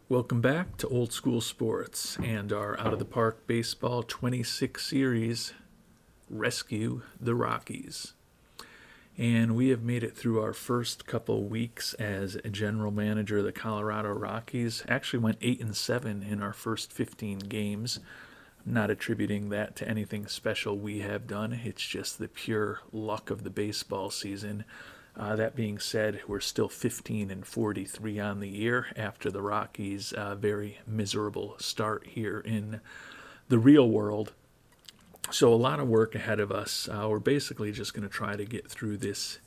Welcome back to Old School Sports and our Out of the Park Baseball 26 series, Rescue the Rockies. And we have made it through our first couple weeks as a general manager of the Colorado Rockies. Actually went 8-7 in our first 15 games. I'm not attributing that to anything special we have done. It's just the pure luck of the baseball season. That being said, we're still 15-43 on the year after the Rockies' very miserable start here in the real world. So a lot of work ahead of us. We're basically just going to try to get through this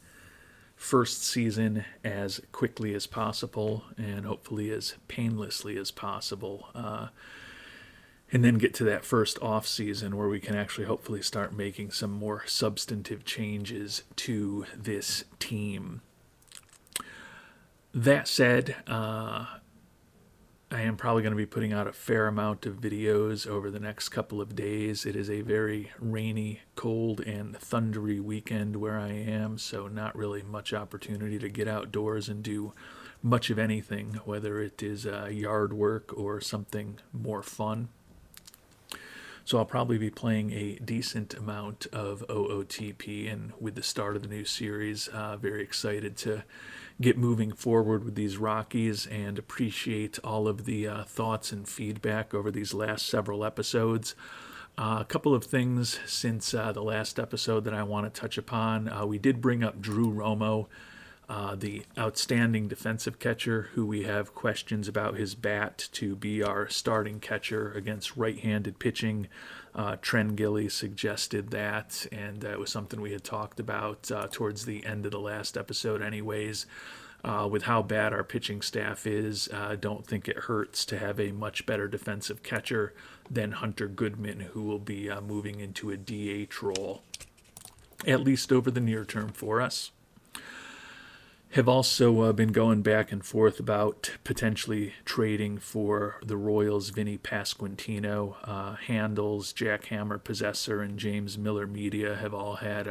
first season as quickly as possible and hopefully as painlessly as possible. And then get to that first off season where we can actually hopefully start making some more substantive changes to this team. That said, I am probably going to be putting out a fair amount of videos over the next couple of days. It is a very rainy, cold, and thundery weekend where I am, so not really much opportunity to get outdoors and do much of anything, whether it is yard work or something more fun. So I'll probably be playing a decent amount of OOTP, and with the start of the new series, very excited to get moving forward with these Rockies and appreciate all of the thoughts and feedback over these last several episodes. A couple of things since the last episode that I want to touch upon. We did bring up Drew Romo, the outstanding defensive catcher who we have questions about his bat to be our starting catcher against right-handed pitching. Tren Gilly suggested that, and it was something we had talked about towards the end of the last episode anyways. With how bad our pitching staff is, I don't think it hurts to have a much better defensive catcher than Hunter Goodman, who will be moving into a DH role, at least over the near term for us. Have also been going back and forth about potentially trading for the Royals' Vinny Pasquantino. Handles, Jackhammer Possessor, and James Miller Media have all had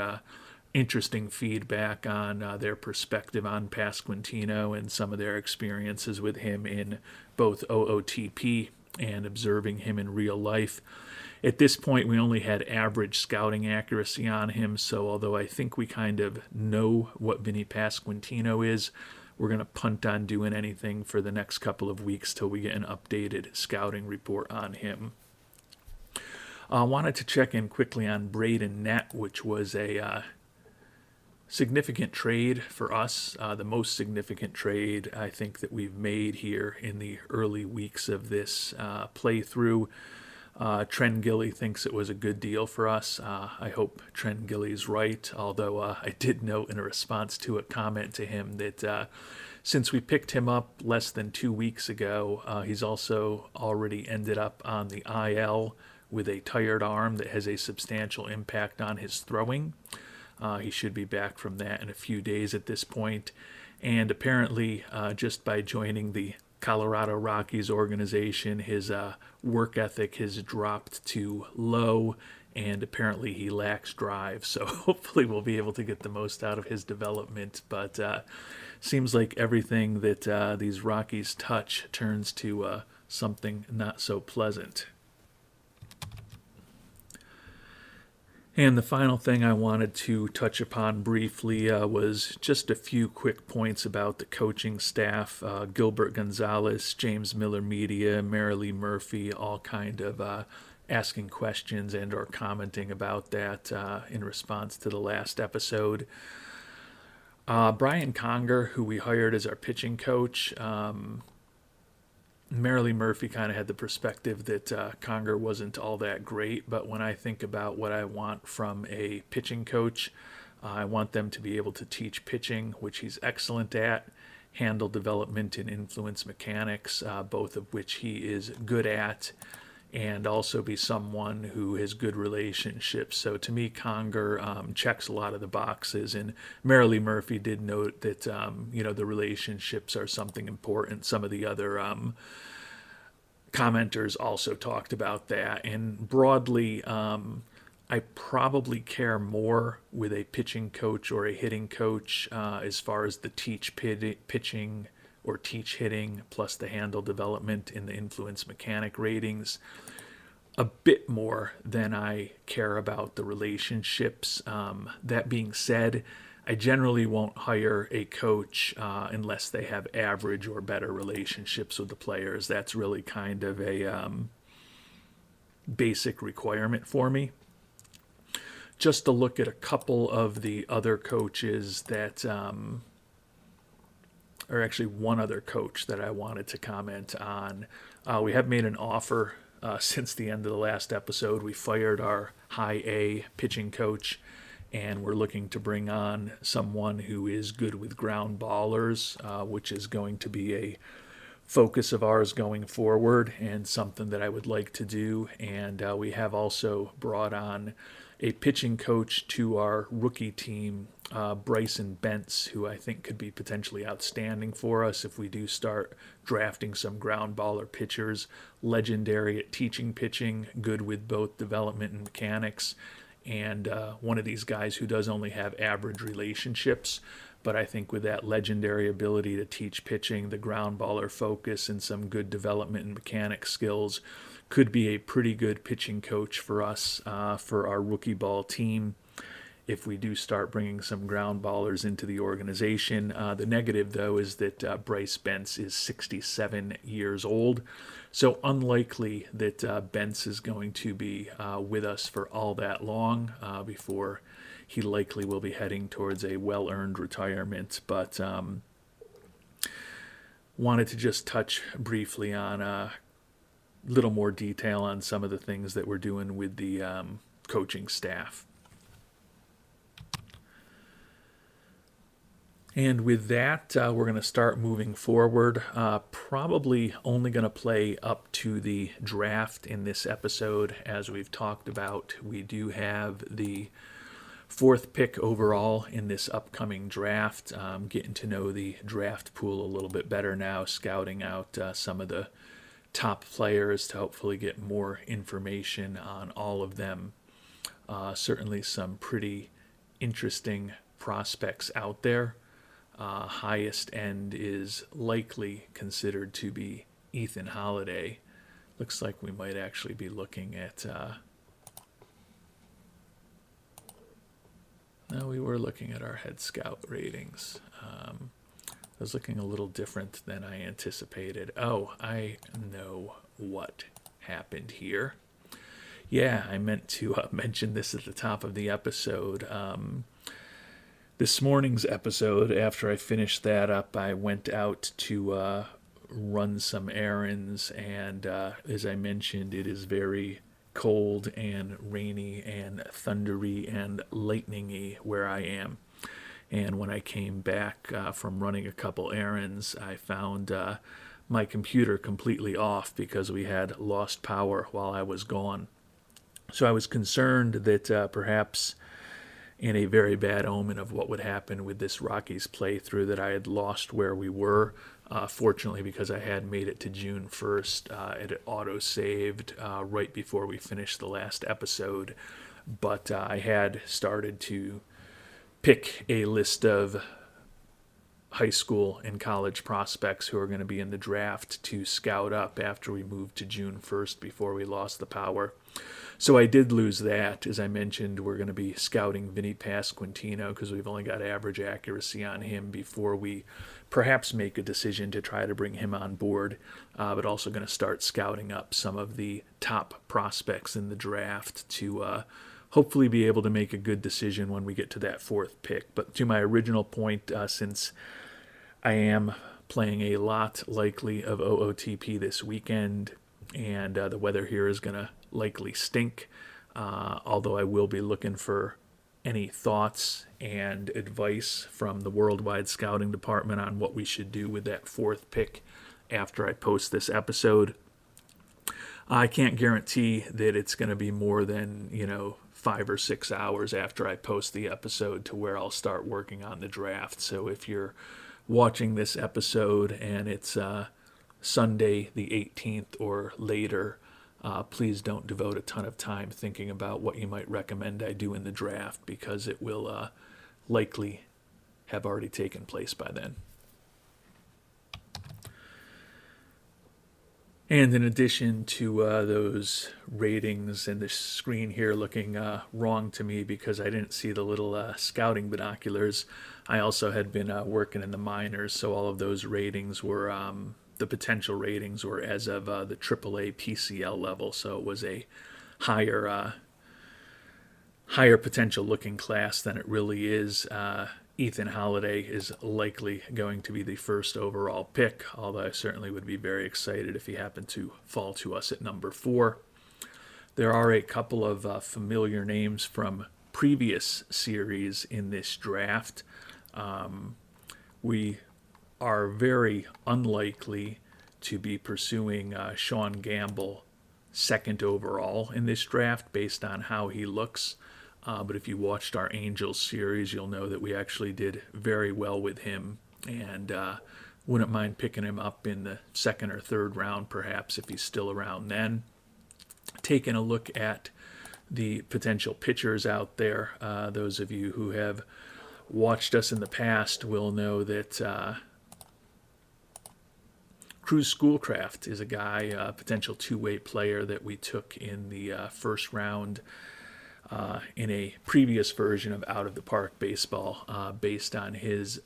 interesting feedback on their perspective on Pasquantino and some of their experiences with him in both OOTP and observing him in real life. At this point, we only had average scouting accuracy on him, so although I think we kind of know what Vinny Pasquantino is, we're going to punt on doing anything for the next couple of weeks till we get an updated scouting report on him. I wanted to check in quickly on Braden Nett, which was a significant trade for us, the most significant trade I think that we've made here in the early weeks of this playthrough. Tren Gilly thinks it was a good deal for us. I hope Tren Gilly's right, although I did note in a response to a comment to him that since we picked him up less than 2 weeks ago, he's also already ended up on the IL with a tired arm that has a substantial impact on his throwing. He should be back from that in a few days at this point. And apparently, just by joining the Colorado Rockies organization, his work ethic has dropped to low, and apparently he lacks drive. So hopefully we'll be able to get the most out of his development. But seems like everything that these Rockies touch turns to something not so pleasant. And the final thing I wanted to touch upon briefly was just a few quick points about the coaching staff. Gilbert Gonzalez, James Miller Media, Marilee Murphy, all kind of asking questions and or commenting about that in response to the last episode. Brian Conger, who we hired as our pitching coach, Marilee Murphy kind of had the perspective that Conger wasn't all that great, but when I think about what I want from a pitching coach, I want them to be able to teach pitching, which he's excellent at, handle development and influence mechanics, both of which he is good at, and also be someone who has good relationships. So to me, Conger checks a lot of the boxes, and Marilee Murphy did note that the relationships are something important. Some of the other commenters also talked about that, and broadly, I probably care more with a pitching coach or a hitting coach as far as the teach pitching or teach hitting, plus the handle development in the influence mechanic ratings, a bit more than I care about the relationships. That being said, I generally won't hire a coach unless they have average or better relationships with the players. That's really kind of a basic requirement for me. Just to look at a couple of the other coaches that, or actually one other coach that I wanted to comment on. We have made an offer since the end of the last episode. We fired our high A pitching coach, and we're looking to bring on someone who is good with ground ballers, which is going to be a focus of ours going forward and something that I would like to do. And we have also brought on a pitching coach to our rookie team, Bryson Bentz, who I think could be potentially outstanding for us if we do start drafting some ground baller pitchers. Legendary at teaching pitching, good with both development and mechanics, and one of these guys who does only have average relationships, but I think with that legendary ability to teach pitching, the ground baller focus, and some good development and mechanic skills, could be a pretty good pitching coach for us for our rookie ball team if we do start bringing some ground ballers into the organization. The negative, though, is that Bryce Bentz is 67 years old, so unlikely that Bentz is going to be with us for all that long before he likely will be heading towards a well-earned retirement. But wanted to just touch briefly on a little more detail on some of the things that we're doing with the coaching staff. And with that, we're going to start moving forward. Probably only going to play up to the draft in this episode. As we've talked about, we do have the 4th pick overall in this upcoming draft. Getting to know the draft pool a little bit better now, scouting out some of the top players to hopefully get more information on all of them. Certainly some pretty interesting prospects out there. Highest end is likely considered to be Ethan Holiday. Looks like we might actually be looking at... no, we were looking at our head scout ratings. It was looking a little different than I anticipated. Oh, I know what happened here. Yeah, I meant to mention this at the top of the episode. This morning's episode, after I finished that up, I went out to run some errands, and as I mentioned, it is very cold and rainy and thundery and lightningy where I am. And when I came back from running a couple errands, I found my computer completely off because we had lost power while I was gone. So I was concerned that perhaps in a very bad omen of what would happen with this Rockies playthrough, that I had lost where we were. Fortunately, because I had made it to June 1st, it had auto-saved right before we finished the last episode. But I had started to pick a list of high school and college prospects who are going to be in the draft to scout up after we moved to June 1st before we lost the power. So I did lose that. As I mentioned, we're going to be scouting Vinny Pasquantino because we've only got average accuracy on him before we perhaps make a decision to try to bring him on board, but also going to start scouting up some of the top prospects in the draft to hopefully be able to make a good decision when we get to that 4th pick. But to my original point, since I am playing a lot likely of OOTP this weekend, and the weather here is going to likely stink, although I will be looking for any thoughts and advice from the Worldwide Scouting Department on what we should do with that 4th pick after I post this episode. I can't guarantee that it's going to be more than, 5 or 6 hours after I post the episode to where I'll start working on the draft. So if you're watching this episode and it's Sunday the 18th or later, please don't devote a ton of time thinking about what you might recommend I do in the draft, because it will likely have already taken place by then. And in addition to those ratings and the screen here looking wrong to me because I didn't see the little scouting binoculars, I also had been working in the minors, so all of those ratings were the potential ratings were as of the AAA PCL level, so it was a higher higher potential looking class than it really is. Ethan Holiday is likely going to be the first overall pick, although I certainly would be very excited if he happened to fall to us at number 4. There are a couple of familiar names from previous series in this draft. We are very unlikely to be pursuing Sean Gamble second overall in this draft based on how he looks. But if you watched our Angels series, you'll know that we actually did very well with him, and wouldn't mind picking him up in the second or third round, perhaps, if he's still around then. Taking a look at the potential pitchers out there, those of you who have watched us in the past will know that Cruz Schoolcraft is a guy, a potential two-way player that we took in the first round in a previous version of Out of the Park Baseball, based on his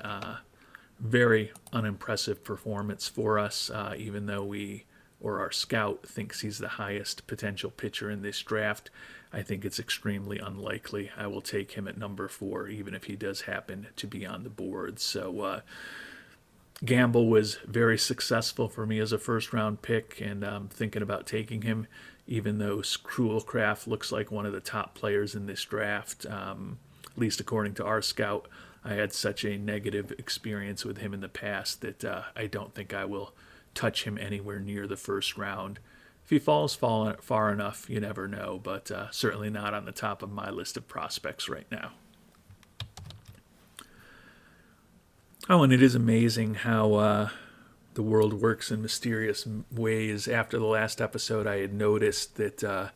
very unimpressive performance for us, even though our scout thinks he's the highest potential pitcher in this draft. I think it's extremely unlikely. I will take him at number 4, even if he does happen to be on the board. So Gamble was very successful for me as a first-round pick, and I'm thinking about taking him, even though Schoolcraft looks like one of the top players in this draft, at least according to our scout. I had such a negative experience with him in the past that I don't think I will touch him anywhere near the first round. If he falls far enough, you never know, but certainly not on the top of my list of prospects right now. Oh, and it is amazing how the world works in mysterious ways. After the last episode, I had noticed that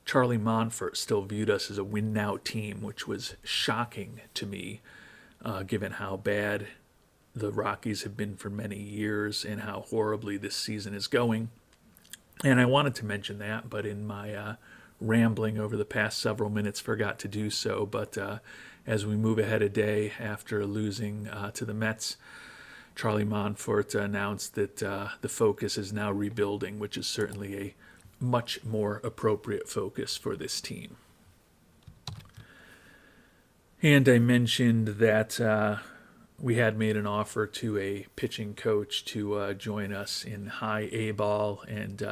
Charlie Monfort still viewed us as a win-now team, which was shocking to me, given how bad the Rockies have been for many years and how horribly this season is going. And I wanted to mention that, but in my rambling over the past several minutes, forgot to do so. But as we move ahead a day after losing to the Mets, Charlie Monfort announced that the focus is now rebuilding, which is certainly a much more appropriate focus for this team. And I mentioned that we had made an offer to a pitching coach to join us in high A ball, and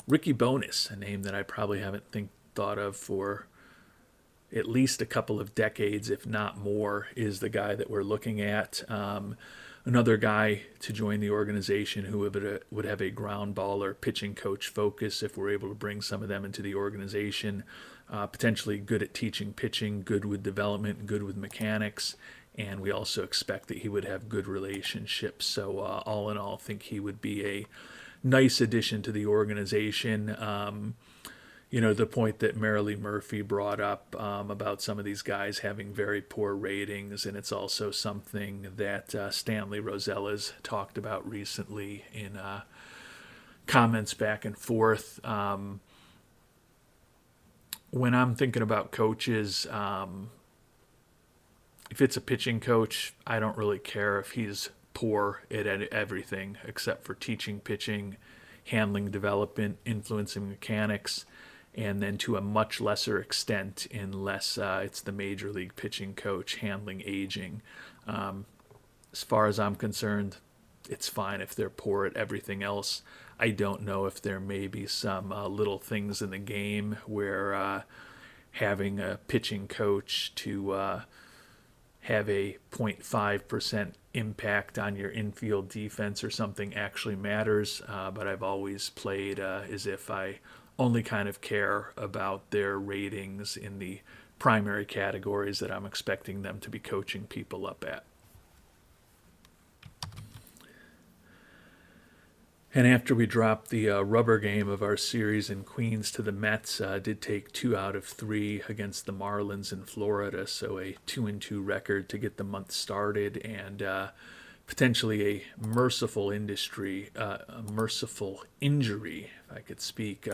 Ricky Bonus, a name that I probably haven't thought of for at least a couple of decades, if not more, is the guy that we're looking at. Another guy to join the organization who would have a ground ball or pitching coach focus if we're able to bring some of them into the organization. Potentially good at teaching pitching, good with development, good with mechanics, and we also expect that he would have good relationships. So all in all, I think he would be a nice addition to the organization. The point that Marilee Murphy brought up about some of these guys having very poor ratings, and it's also something that Stanley Rosella's talked about recently in comments back and forth. When I'm thinking about coaches, if it's a pitching coach, I don't really care if he's poor at everything except for teaching pitching, handling development, influencing mechanics, and then to a much lesser extent, unless it's the major league pitching coach, handling aging. As far as I'm concerned, it's fine if they're poor at everything else. I don't know if there may be some little things in the game where having a pitching coach to have a 0.5% impact on your infield defense or something actually matters, but I've always played as if I only kind of care about their ratings in the primary categories that I'm expecting them to be coaching people up at. And after we dropped the rubber game of our series in Queens to the Mets, did take 2 out of 3 against the Marlins in Florida, so a 2-2 record to get the month started, and potentially a merciful injury, if I could speak.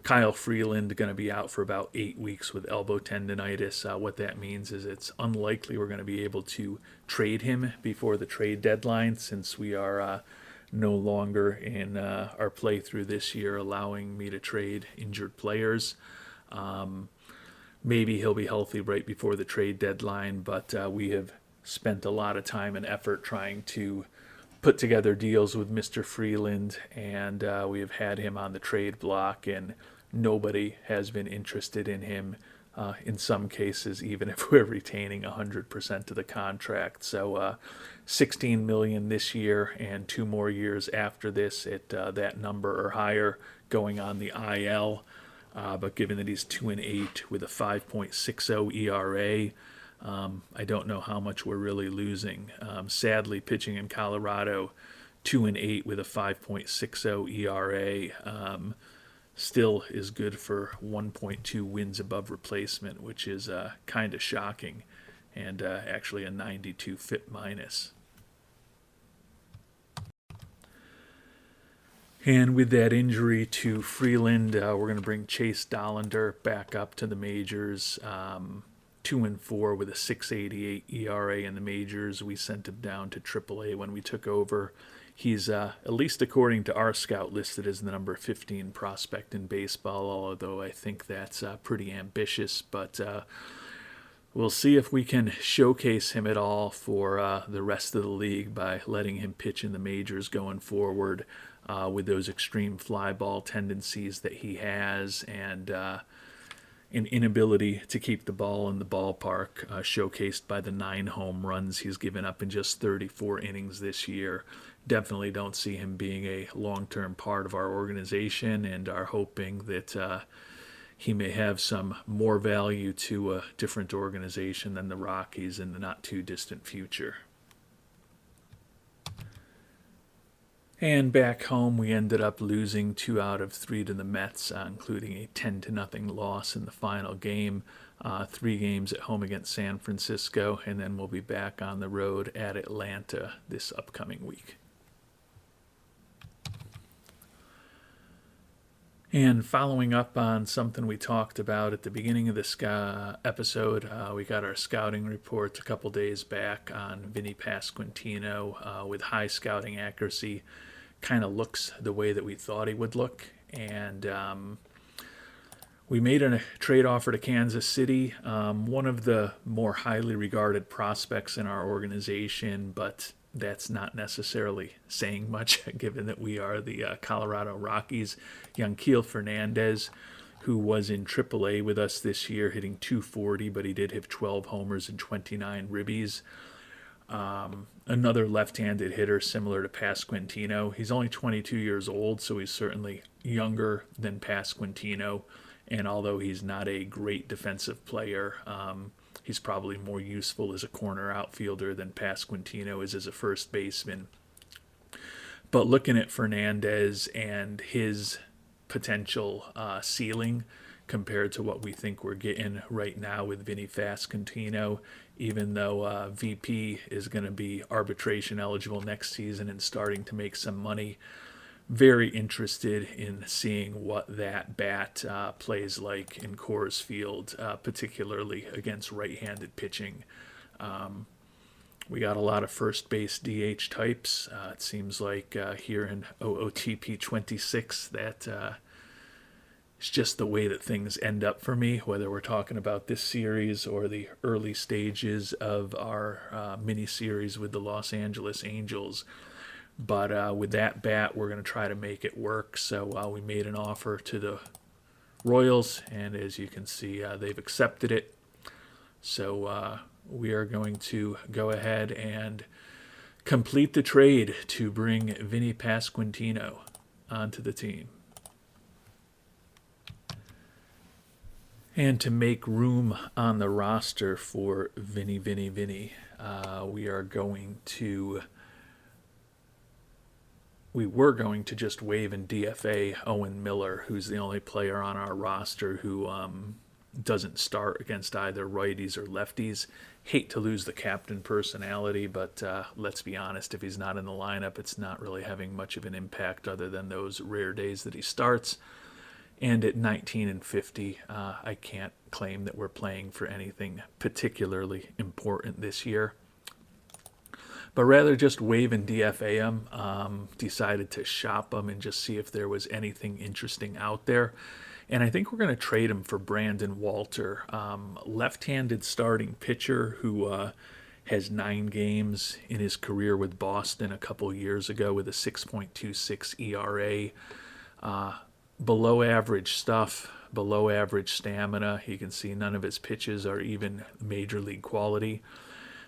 Kyle Freeland going to be out for about 8 weeks with elbow tendonitis. What that means is it's unlikely we're going to be able to trade him before the trade deadline, since we are no longer in our playthrough this year allowing me to trade injured players. Maybe he'll be healthy right before the trade deadline, but we have spent a lot of time and effort trying to put together deals with Mr. Freeland, and we have had him on the trade block, and nobody has been interested in him. In some cases, even if we're retaining 100% of the contract. So, 16 million this year, and 2 more years after this at that number or higher, going on the IL. But given that he's 2-8 with a 5.60 ERA, I don't know how much we're really losing. Sadly, pitching in Colorado, 2-8 with a 5.60 ERA, still is good for 1.2 wins above replacement, which is kind of shocking, and actually a 92 FIP minus. And with that injury to Freeland, we're going to bring Chase Dollander back up to the majors. 2-4 with a 6.88 ERA in the majors. We sent him down to AAA when we took over. He's, at least according to our scout, listed as the number 15 prospect in baseball, although I think that's pretty ambitious. But we'll see if we can showcase him at all for the rest of the league by letting him pitch in the majors going forward, with those extreme fly ball tendencies that he has, and an inability to keep the ball in the ballpark, showcased by the 9 home runs he's given up in just 34 innings this year. Definitely don't see him being a long-term part of our organization, and are hoping that he may have some more value to a different organization than the Rockies in the not-too-distant future. And back home, we ended up losing 2 out of 3 to the Mets, including a 10-0 loss in the final game. 3 games at home against San Francisco, and then we'll be back on the road at Atlanta this upcoming week. And following up on something we talked about at the beginning of this episode, we got our scouting reports a couple days back on Vinny Pasquantino, with high scouting accuracy. Kind of looks the way that we thought he would look. And we made a trade offer to Kansas City, one of the more highly regarded prospects in our organization, but that's not necessarily saying much given that we are the Colorado Rockies. Yanquiel Fernandez, who was in AAA with us this year, hitting .240, but he did have 12 homers and 29 ribbies. Another left-handed hitter similar to Pasquantino. He's only 22 years old, so he's certainly younger than Pasquantino. And although he's not a great defensive player, he's probably more useful as a corner outfielder than Pasquantino is as a first baseman. But looking at Fernandez and his potential ceiling compared to what we think we're getting right now with Vinny Pasquantino, even though VP is going to be arbitration eligible next season and starting to make some money, very interested in seeing what that bat plays like in Coors Field, particularly against right-handed pitching. We got a lot of first base DH types. It seems like here in OOTP 26 that it's just the way that things end up for me, whether we're talking about this series or the early stages of our mini-series with the Los Angeles Angels. But with that bat, we're going to try to make it work. So we made an offer to the Royals, and as you can see, they've accepted it. So we are going to go ahead and complete the trade to bring Vinny Pasquantino onto the team. And to make room on the roster for Vinny, we were going to just waive and DFA Owen Miller, who's the only player on our roster who doesn't start against either righties or lefties. Hate to lose the captain personality, but let's be honest, if he's not in the lineup, it's not really having much of an impact other than those rare days that he starts. And at 19 and 50, I can't claim that we're playing for anything particularly important this year. But rather just wave and DFA him, decided to shop him and just see if there was anything interesting out there. And I think we're going to trade him for Brandon Walter, left-handed starting pitcher who has 9 games in his career with Boston a couple years ago with a 6.26 ERA. Below average stuff, below average stamina. You can see none of his pitches are even major league quality.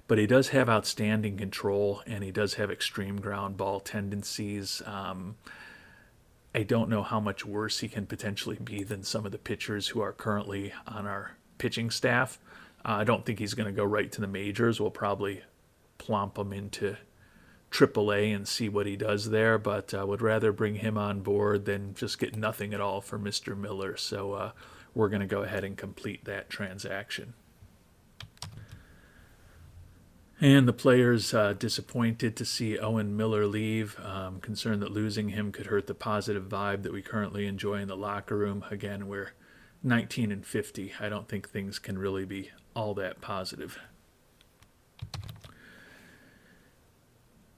But he does have outstanding control, and he does have extreme ground ball tendencies. I don't know how much worse he can potentially be than some of the pitchers who are currently on our pitching staff. I don't think he's going to go right to the majors. We'll probably plump him into AAA and see what he does there, but I would rather bring him on board than just get nothing at all for Mr. Miller. So we're going to go ahead and complete that transaction. And the players disappointed to see Owen Miller leave, concerned that losing him could hurt the positive vibe that we currently enjoy in the locker room. Again, we're 19 and 50. I don't think things can really be all that positive.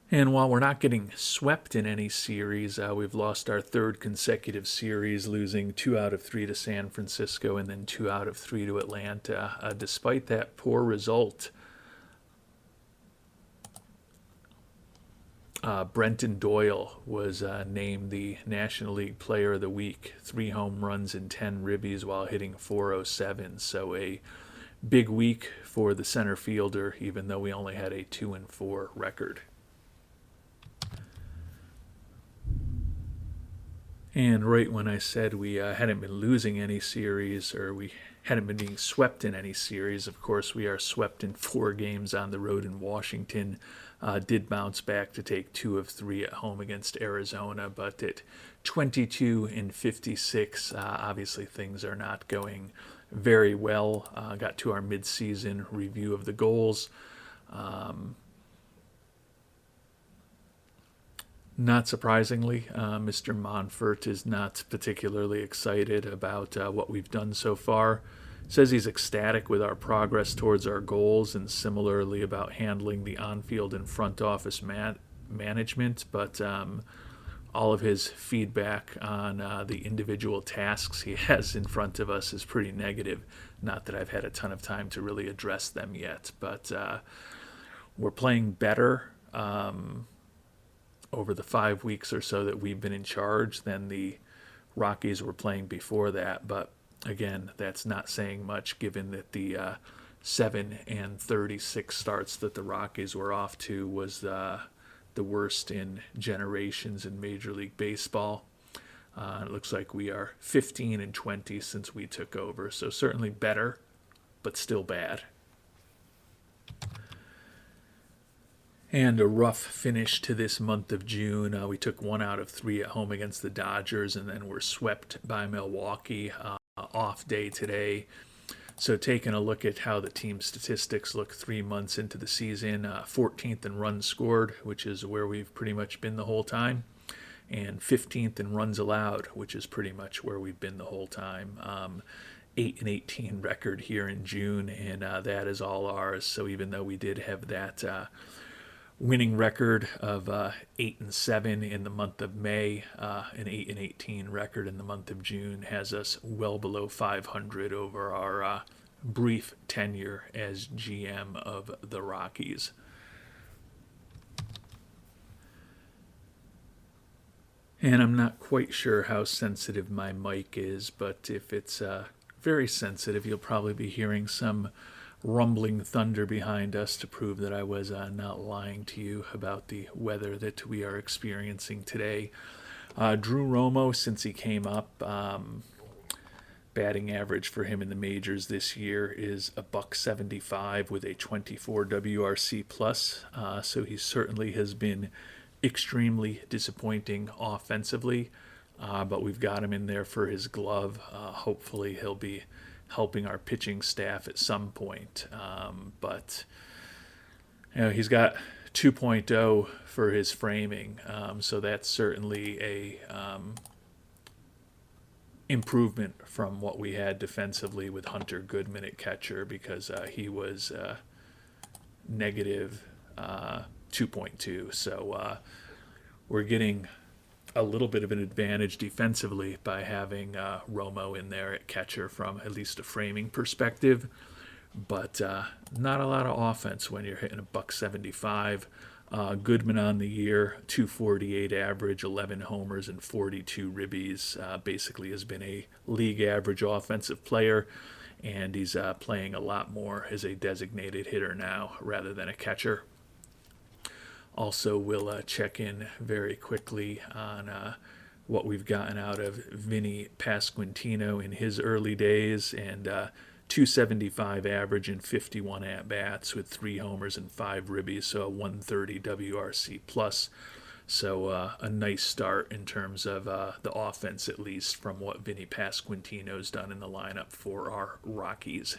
And while we're not getting swept in any series, we've lost our 3rd consecutive series, losing 2 out of 3 to San Francisco and then 2 out of 3 to Atlanta. Despite that poor result, Brenton Doyle was named the National League Player of the Week, 3 home runs and 10 ribbies while hitting .407. So a big week for the center fielder, even though we only had a 2-4 record. And right when I said we hadn't been losing any series, or we hadn't been being swept in any series, of course we are swept in 4 games on the road in Washington. Did bounce back to take 2 of 3 at home against Arizona, but at 22 and 56, obviously things are not going very well. Got to our mid-season review of the goals. Not surprisingly, Mr. Monfort is not particularly excited about what we've done so far. Says he's ecstatic with our progress towards our goals and similarly about handling the on-field and front office management, but all of his feedback on the individual tasks he has in front of us is pretty negative. Not that I've had a ton of time to really address them yet, but we're playing better over the 5 weeks or so that we've been in charge than the Rockies were playing before that. But again, that's not saying much given that the 7 and 36 starts that the Rockies were off to was the worst in generations in Major League Baseball. It looks like we are 15 and 20 since we took over, so certainly better, but still bad. And a rough finish to this month of June. We took 1 out of 3 at home against the Dodgers, and then were swept by Milwaukee. Off day today. So taking a look at how the team statistics look 3 months into the season, 14th in runs scored, which is where we've pretty much been the whole time, and 15th in runs allowed, which is pretty much where we've been the whole time. 8 and 18 record here in June, and that is all ours. So even though we did have that winning record of 8 and 7 in the month of May, an 8 and 18 record in the month of June has us well below 500 over our brief tenure as GM of the Rockies. And I'm not quite sure how sensitive my mic is, but if it's very sensitive, you'll probably be hearing some rumbling thunder behind us to prove that I was not lying to you about the weather that we are experiencing today. Drew Romo, since he came up, batting average for him in the majors this year is $175 with a 24 WRC plus. So he certainly has been extremely disappointing offensively, but we've got him in there for his glove. Hopefully he'll be helping our pitching staff at some point. But he's got 2.0 for his framing, so that's certainly a improvement from what we had defensively with Hunter Goodman at catcher, because he was negative 2.2. So we're getting a little bit of an advantage defensively by having Romo in there at catcher from at least a framing perspective, but not a lot of offense when you're hitting a $175. Goodman on the year, 248 average, 11 homers and 42 ribbies. Basically has been a league average offensive player, and he's playing a lot more as a designated hitter now rather than a catcher. Also, we'll check in very quickly on what we've gotten out of Vinny Pasquantino in his early days, and 275 average and 51 at-bats with 3 homers and 5 ribbies, so a 130 WRC plus. So a nice start in terms of the offense, at least from what Vinny Pasquantino's done in the lineup for our Rockies.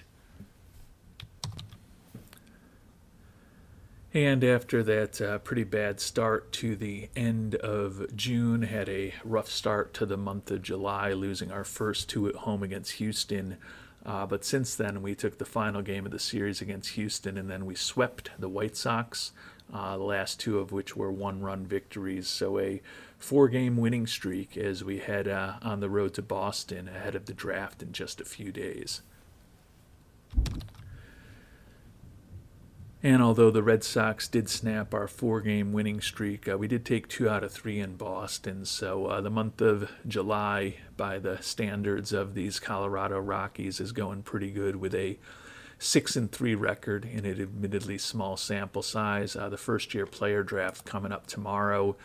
And after that pretty bad start to the end of June, had a rough start to the month of July, losing our first 2 at home against Houston. But since then, we took the final game of the series against Houston, and then we swept the White Sox, the last 2 of which were 1-run victories. So a 4-game winning streak as we head on the road to Boston ahead of the draft in just a few days. And although the Red Sox did snap our 4-game winning streak, we did take 2 out of 3 in Boston. So the month of July, by the standards of these Colorado Rockies, is going pretty good with a 6-3 record in an admittedly small sample size. The first-year player draft coming up tomorrow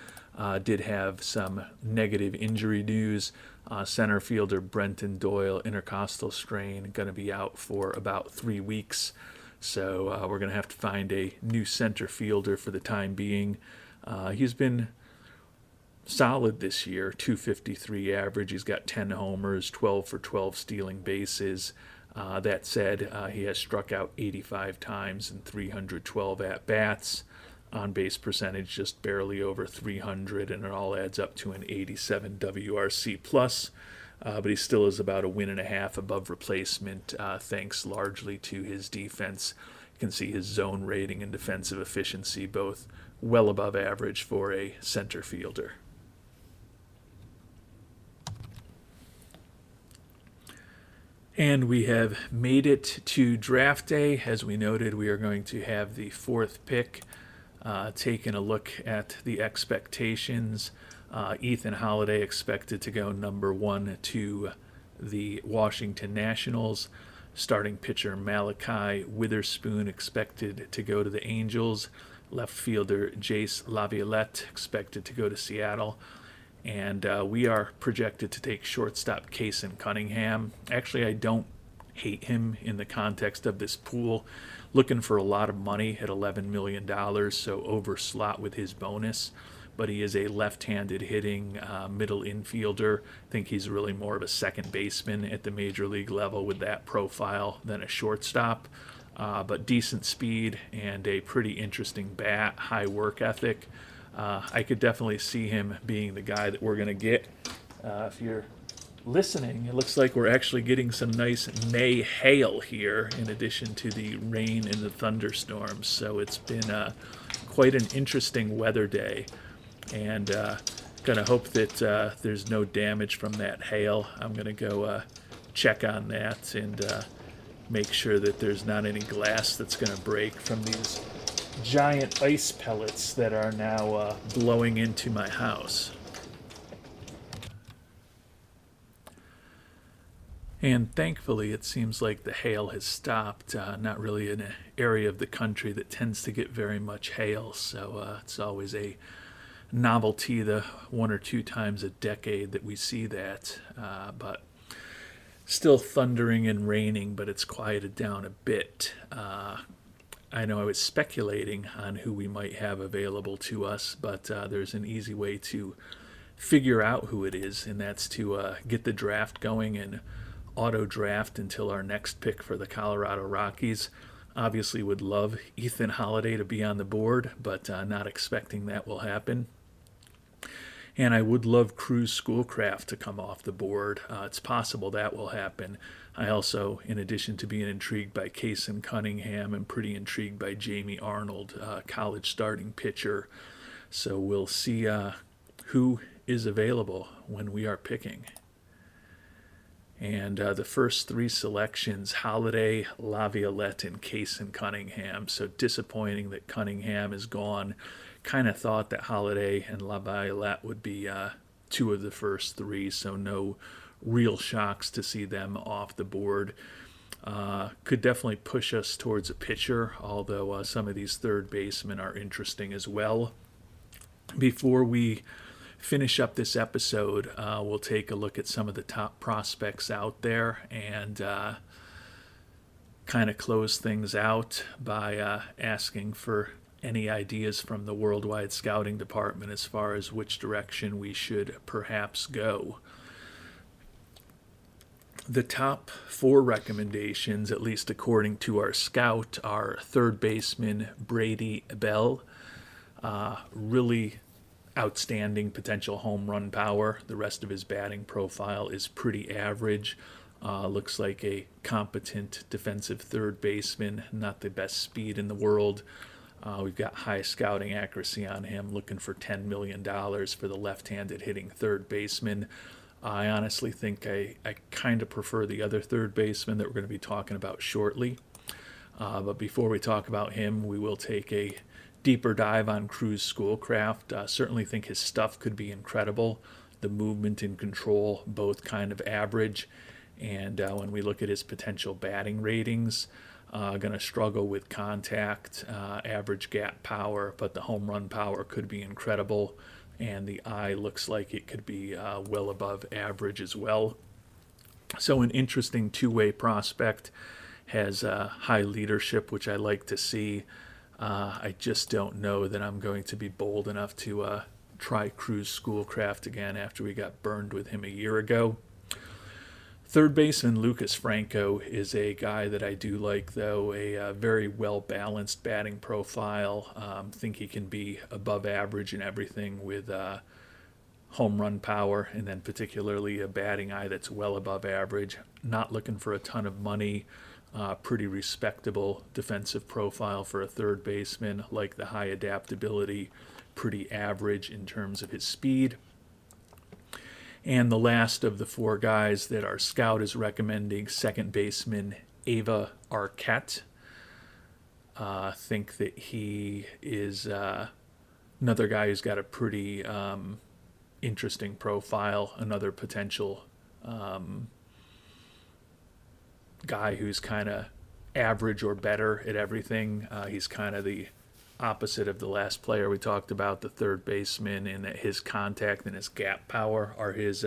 did have some negative injury news. Center fielder Brenton Doyle, intercostal strain, going to be out for about 3 weeks. So we're going to have to find a new center fielder for the time being. He's been solid this year, 253 average. He's got 10 homers, 12 for 12 stealing bases. That said, he has struck out 85 times and 312 at-bats. On-base percentage just barely over 300, and it all adds up to an 87 WRC plus. But he still is about a 1.5 above replacement, thanks largely to his defense. You can see his zone rating and defensive efficiency both well above average for a center fielder. And we have made it to draft day. As we noted, we are going to have the 4th pick. Taking a look at the expectations. Ethan Holiday expected to go number 1 to the Washington Nationals. Starting pitcher Malachi Witherspoon expected to go to the Angels. Left fielder Jace Laviolette expected to go to Seattle. And we are projected to take shortstop Kason Cunningham. Actually, I don't hate him in the context of this pool. Looking for a lot of money at $11 million, so over slot with his bonus. But he is a left-handed hitting middle infielder. I think he's really more of a second baseman at the major league level with that profile than a shortstop. But decent speed and a pretty interesting bat, high work ethic. I could definitely see him being the guy that we're going to get. If you're listening, it looks like we're actually getting some nice May hail here in addition to the rain and the thunderstorms. So it's been quite an interesting weather day. And going to hope that there's no damage from that hail. I'm going to go check on that and make sure that there's not any glass that's going to break from these giant ice pellets that are now blowing into my house. And thankfully, it seems like the hail has stopped. Not really in an area of the country that tends to get very much hail, so it's always a novelty the 1 or 2 times a decade that we see that. But still thundering and raining, but it's quieted down a bit. I know I was speculating on who we might have available to us, but there's an easy way to figure out who it is, and that's to get the draft going and auto draft until our next pick for the Colorado Rockies. Obviously would love Ethan Holiday to be on the board, but not expecting that will happen. And I would love Cruz Schoolcraft to come off the board. It's possible that will happen. I also, in addition to being intrigued by Kason Cunningham, am pretty intrigued by Jamie Arnold, college starting pitcher. So we'll see who is available when we are picking. And the first three selections, Holiday, Laviolette, and Kason Cunningham. So disappointing that Cunningham is gone. Kind of thought that Holiday and Laviolette would be two of the first three, so no real shocks to see them off the board. Could definitely push us towards a pitcher, although some of these third basemen are interesting as well. Before we finish up this episode, we'll take a look at some of the top prospects out there and kind of close things out by asking for any ideas from the Worldwide Scouting Department as far as which direction we should perhaps go. The top four recommendations, at least according to our scout, are third baseman Brady Bell. Really outstanding potential home run power. The rest of his batting profile is pretty average. Looks like a competent defensive third baseman, not the best speed in the world. We've got high scouting accuracy on him, looking for $10 million for the left-handed hitting third baseman. I honestly think I kind of prefer the other third baseman that we're going to be talking about shortly. But before we talk about him, we will take a deeper dive on Cruz Schoolcraft. Certainly think his stuff could be incredible. The movement and control, both kind of average. And when we look at his potential batting ratings, going to struggle with contact, average gap power, but the home run power could be incredible, and the eye looks like it could be well above average as well. So an interesting two-way prospect, has high leadership, which I like to see. I just don't know that I'm going to be bold enough to try Cruz Schoolcraft again after we got burned with him a year ago. Third baseman Lucas Franco is a guy that I do like, though, a very well-balanced batting profile. Think he can be above average in everything with home run power, and then particularly a batting eye that's well above average. Not looking for a ton of money. Pretty respectable defensive profile for a third baseman, like the high adaptability, pretty average in terms of his speed. And the last of the four guys that our scout is recommending, second baseman Ava Arquette. Think that he is another guy who's got a pretty interesting profile, another potential guy who's kind of average or better at everything. He's kind of the opposite of the last player we talked about, the third baseman, in that his contact and his gap power are his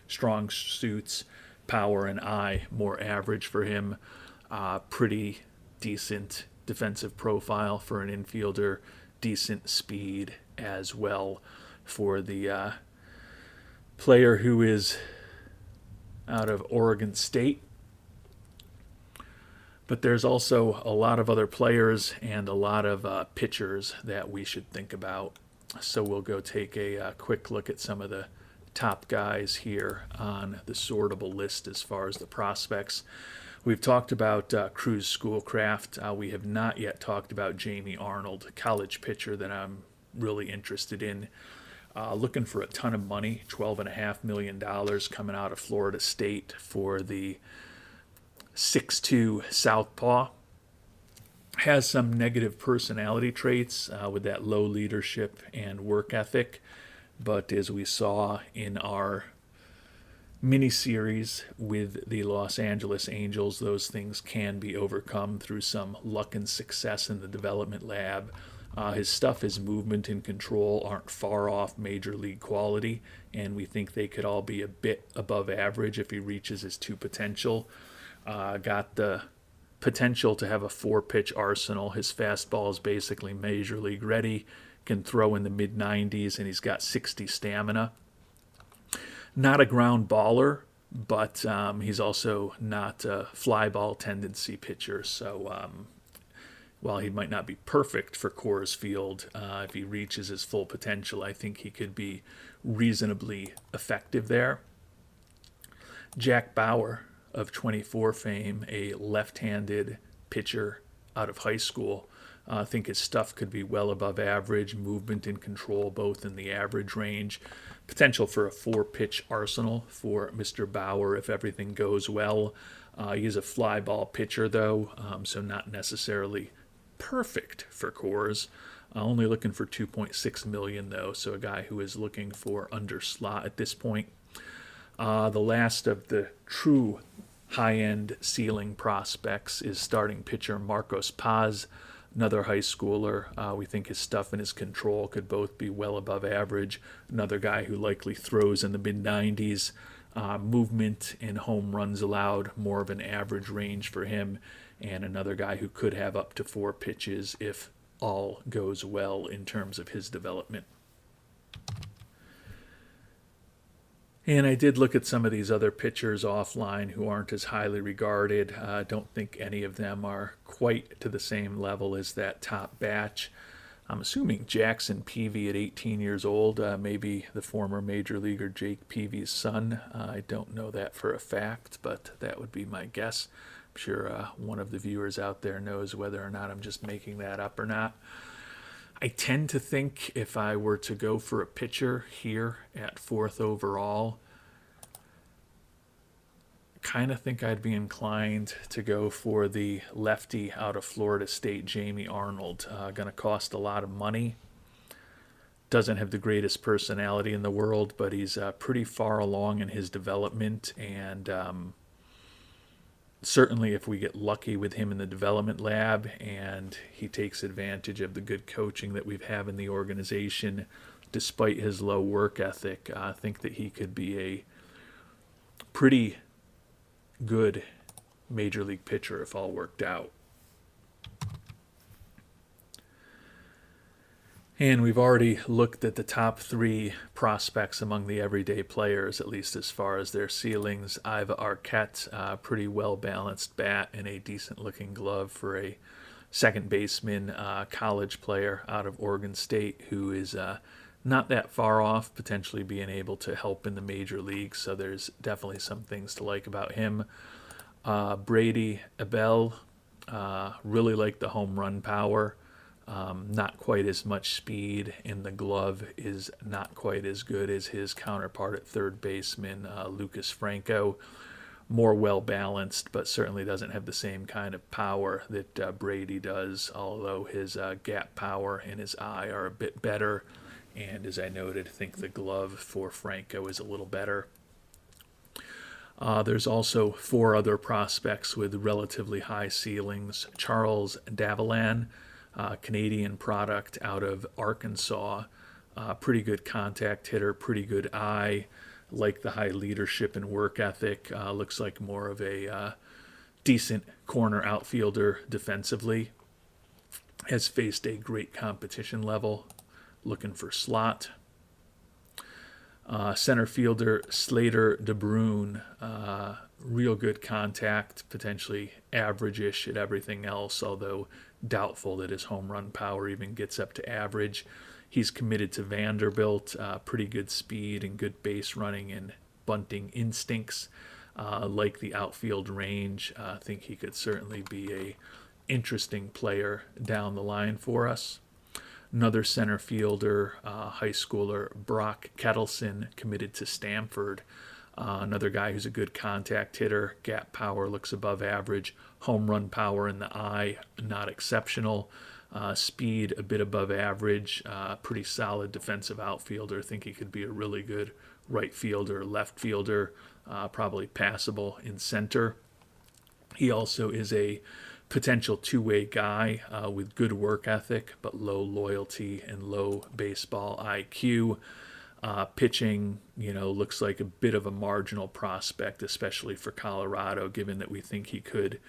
strong suits. Power and eye more average for him. Pretty decent defensive profile for an infielder. Decent speed as well for the player who is out of Oregon State. But there's also a lot of other players and a lot of pitchers that we should think about. So we'll go take a quick look at some of the top guys here on the sortable list as far as the prospects. We've talked about Cruz Schoolcraft. We have not yet talked about Jamie Arnold, a college pitcher that I'm really interested in. Looking for a ton of money, $12.5 million coming out of Florida State for the 6'2" southpaw. Has some negative personality traits with that low leadership and work ethic, but as we saw in our mini-series with the Los Angeles Angels, those things can be overcome through some luck and success in the development lab. His stuff, his movement and control aren't far off major league quality, and we think they could all be a bit above average if he reaches his true potential. Got the potential to have a 4-pitch arsenal. His fastball is basically major league ready, can throw in the mid-90s, and he's got 60 stamina. Not a ground baller, but he's also not a fly ball tendency pitcher. So while he might not be perfect for Coors Field, if he reaches his full potential, I think he could be reasonably effective there. Jack Bauer of 24 fame, a left-handed pitcher out of high school. I think his stuff could be well above average, movement and control both in the average range. Potential for a 4-pitch arsenal for Mr. Bauer if everything goes well. He's a fly ball pitcher, though, so not necessarily perfect for Coors. Only looking for $2.6 million, though, so a guy who is looking for under slot at this point. The last of the true high-end ceiling prospects is starting pitcher Marcos Paz, another high schooler. We think his stuff and his control could both be well above average. Another guy who likely throws in the mid-90s. Movement and home runs allowed, more of an average range for him. And another guy who could have up to 4 pitches if all goes well in terms of his development. And I did look at some of these other pitchers offline who aren't as highly regarded. Don't think any of them are quite to the same level as that top batch. I'm assuming Jackson Peavy at 18 years old, maybe the former major leaguer Jake Peavy's son. I don't know that for a fact, but that would be my guess. I'm sure one of the viewers out there knows whether or not I'm just making that up or not. I tend to think if I were to go for a pitcher here at 4th overall, kind of think I'd be inclined to go for the lefty out of Florida State, Jamie Arnold. Going to cost a lot of money. Doesn't have the greatest personality in the world, but he's pretty far along in his development, and certainly if we get lucky with him in the development lab and he takes advantage of the good coaching that we have in the organization, despite his low work ethic, I think that he could be a pretty good major league pitcher if all worked out. And we've already looked at the top 3 prospects among the everyday players, at least as far as their ceilings. Iva Arquette, pretty well-balanced bat and a decent-looking glove for a second baseman, college player out of Oregon State who is not that far off potentially being able to help in the major leagues, so there's definitely some things to like about him. Brady Abel, really like the home run power. Not quite as much speed, and the glove is not quite as good as his counterpart at third baseman, Lucas Franco. More well-balanced, but certainly doesn't have the same kind of power that Brady does, although his gap power and his eye are a bit better. And as I noted, I think the glove for Franco is a little better. There's also 4 other prospects with relatively high ceilings. Charles Davilan, Canadian product out of Arkansas. Pretty good contact hitter, pretty good eye. Like the high leadership and work ethic. Looks like more of a decent corner outfielder defensively. Has faced a great competition level. Looking for slot. Center fielder Slater DeBruyne, real good contact, potentially average-ish at everything else, although doubtful that his home run power even gets up to average. He's committed to Vanderbilt, pretty good speed and good base running and bunting instincts. Like the outfield range, I think he could certainly be a interesting player down the line for us. Another center fielder, high schooler Brock Kettleson, committed to Stanford. Another guy who's a good contact hitter. Gap power looks above average. Home run power in the eye, not exceptional. Speed a bit above average. Pretty solid defensive outfielder. I think he could be a really good right fielder, left fielder. Probably passable in center. He also is a potential two-way guy with good work ethic, but low loyalty and low baseball IQ. Pitching, looks like a bit of a marginal prospect, especially for Colorado, given that we think he could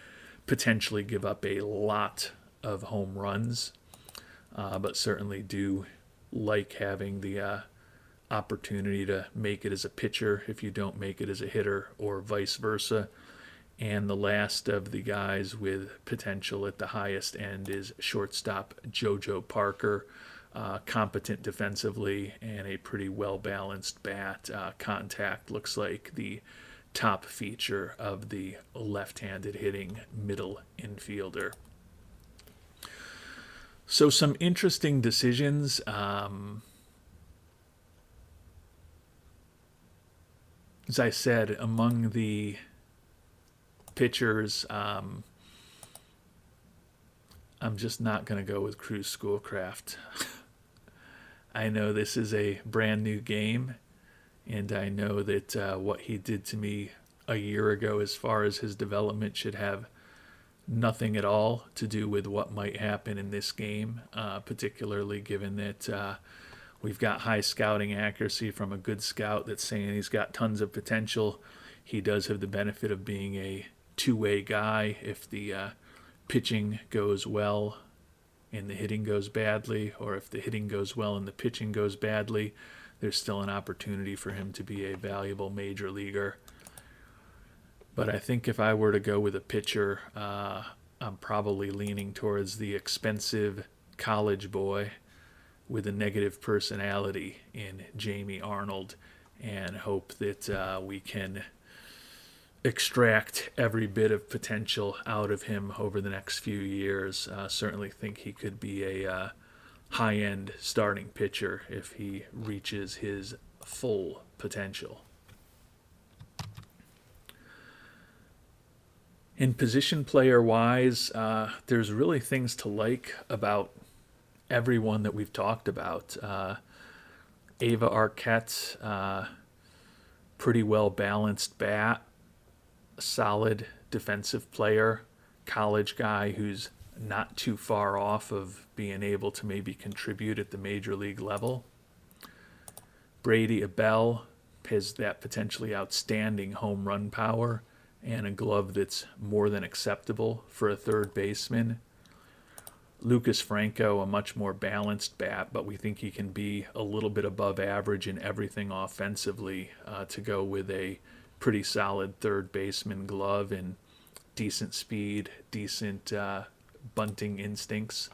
potentially give up a lot of home runs, but certainly do like having the opportunity to make it as a pitcher if you don't make it as a hitter, or vice versa. And the last of the guys with potential at the highest end is shortstop JoJo Parker. Competent defensively and a pretty well-balanced bat. Contact looks like the top feature of the left-handed hitting middle infielder. So some interesting decisions. As I said, among the pitchers, I'm just not going to go with Cruz Schoolcraft. I know this is a brand new game, and I know that what he did to me a year ago as far as his development should have nothing at all to do with what might happen in this game, particularly given that we've got high scouting accuracy from a good scout that's saying he's got tons of potential. He does have the benefit of being a two-way guy. If the pitching goes well and the hitting goes badly, or if the hitting goes well and the pitching goes badly, there's still an opportunity for him to be a valuable major leaguer. But I think if I were to go with a pitcher, I'm probably leaning towards the expensive college boy with a negative personality in Jamie Arnold, and hope that we can extract every bit of potential out of him over the next few years. Certainly think he could be a high-end starting pitcher if he reaches his full potential. In position player-wise, there's really things to like about everyone that we've talked about. Ava Arquette, pretty well-balanced bat, a solid defensive player, college guy who's not too far off of being able to maybe contribute at the major league level. Brady Abell has that potentially outstanding home run power and a glove that's more than acceptable for a third baseman. Lucas Franco, a much more balanced bat, but we think he can be a little bit above average in everything offensively to go with a pretty solid third baseman glove and decent speed, decent bunting instincts.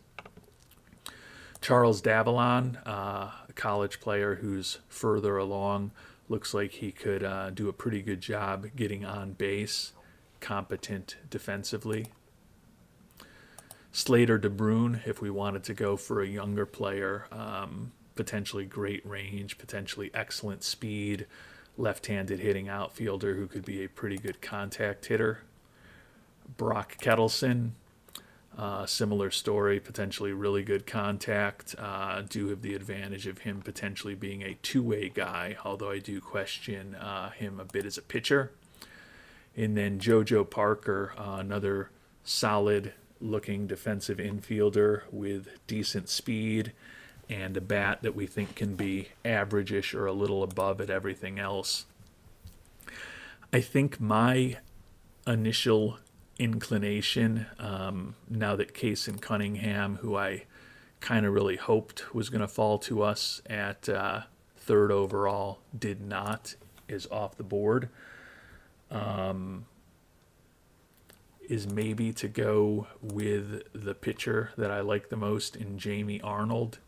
Charles Davallon, a college player who's further along, looks like he could do a pretty good job getting on base, competent defensively. Slater DeBrune, if we wanted to go for a younger player, potentially great range, potentially excellent speed, left-handed hitting outfielder who could be a pretty good contact hitter. Brock Kettleson, similar story, potentially really good contact. Do have the advantage of him potentially being a two-way guy, although I do question him a bit as a pitcher. And then JoJo Parker, another solid-looking defensive infielder with decent speed and a bat that we think can be average-ish or a little above at everything else. I think my initial inclination, now that Case and Cunningham, who I kind of really hoped was going to fall to us at third overall, did not, is off the board, is maybe to go with the pitcher that I like the most in Jamie Arnold,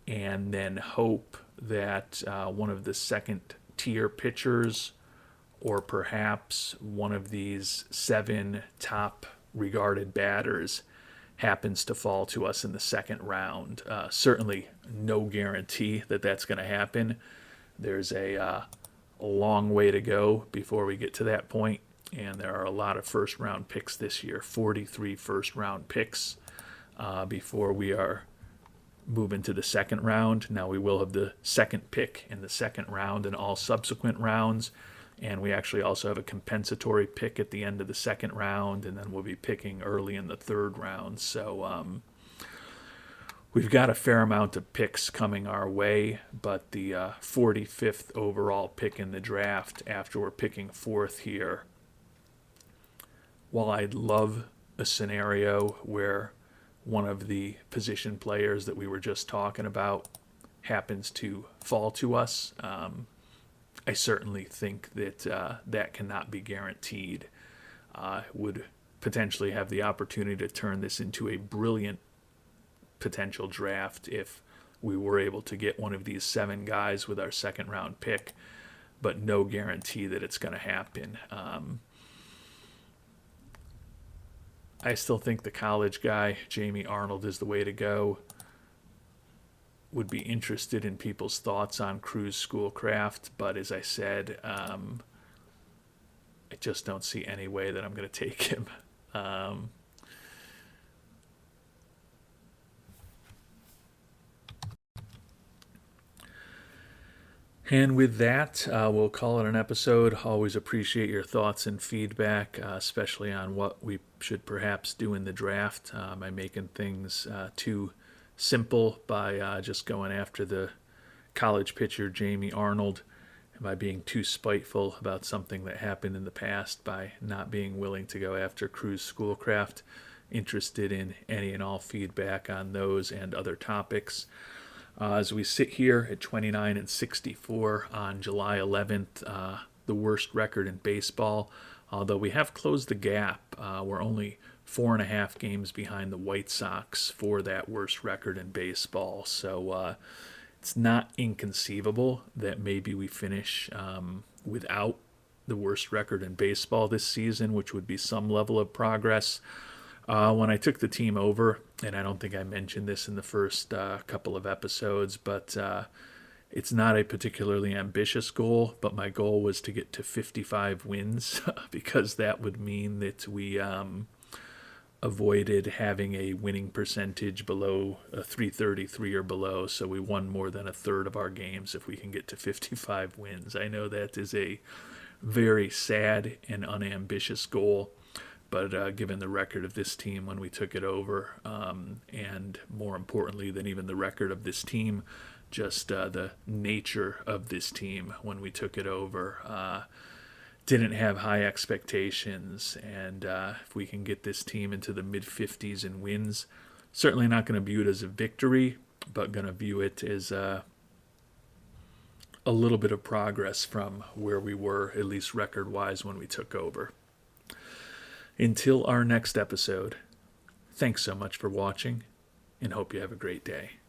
and then hope that one of the second-tier pitchers, or perhaps one of these 7 top regarded batters, happens to fall to us in the second round. Certainly no guarantee that that's going to happen. There's a long way to go before we get to that point, and there are a lot of first-round picks this year, 43 first-round picks before we are moving to the second round. Now we will have the second pick in the second round and all subsequent rounds. And we actually also have a compensatory pick at the end of the second round, and then we'll be picking early in the third round. So we've got a fair amount of picks coming our way, but the 45th overall pick in the draft, after we're picking fourth here, while I'd love a scenario where one of the position players that we were just talking about happens to fall to us. I certainly think that that cannot be guaranteed. Would potentially have the opportunity to turn this into a brilliant potential draft if we were able to get one of these 7 guys with our second round pick, but no guarantee that it's going to happen. I still think the college guy, Jamie Arnold, is the way to go. Would be interested in people's thoughts on Cruz Schoolcraft, but as I said, I just don't see any way that I'm going to take him. And with that, we'll call it an episode. Always appreciate your thoughts and feedback, especially on what we should perhaps do in the draft. Am I making things too simple by just going after the college pitcher Jamie Arnold? Am I being too spiteful about something that happened in the past by not being willing to go after Cruz Schoolcraft? Interested in any and all feedback on those and other topics. As we sit here at 29-64 on July 11th, the worst record in baseball, although we have closed the gap. We're only 4.5 games behind the White Sox for that worst record in baseball. So it's not inconceivable that maybe we finish without the worst record in baseball this season, which would be some level of progress. When I took the team over, and I don't think I mentioned this in the first couple of episodes, but it's not a particularly ambitious goal, but my goal was to get to 55 wins because that would mean that we avoided having a winning percentage below a 333 or below, so we won more than a third of our games if we can get to 55 wins. I know that is a very sad and unambitious goal, but given the record of this team when we took it over, and more importantly than even the record of this team, just the nature of this team when we took it over, didn't have high expectations. And if we can get this team into the mid-50s in wins, certainly not going to view it as a victory, but going to view it as a little bit of progress from where we were, at least record-wise, when we took over. Until our next episode, thanks so much for watching, and hope you have a great day.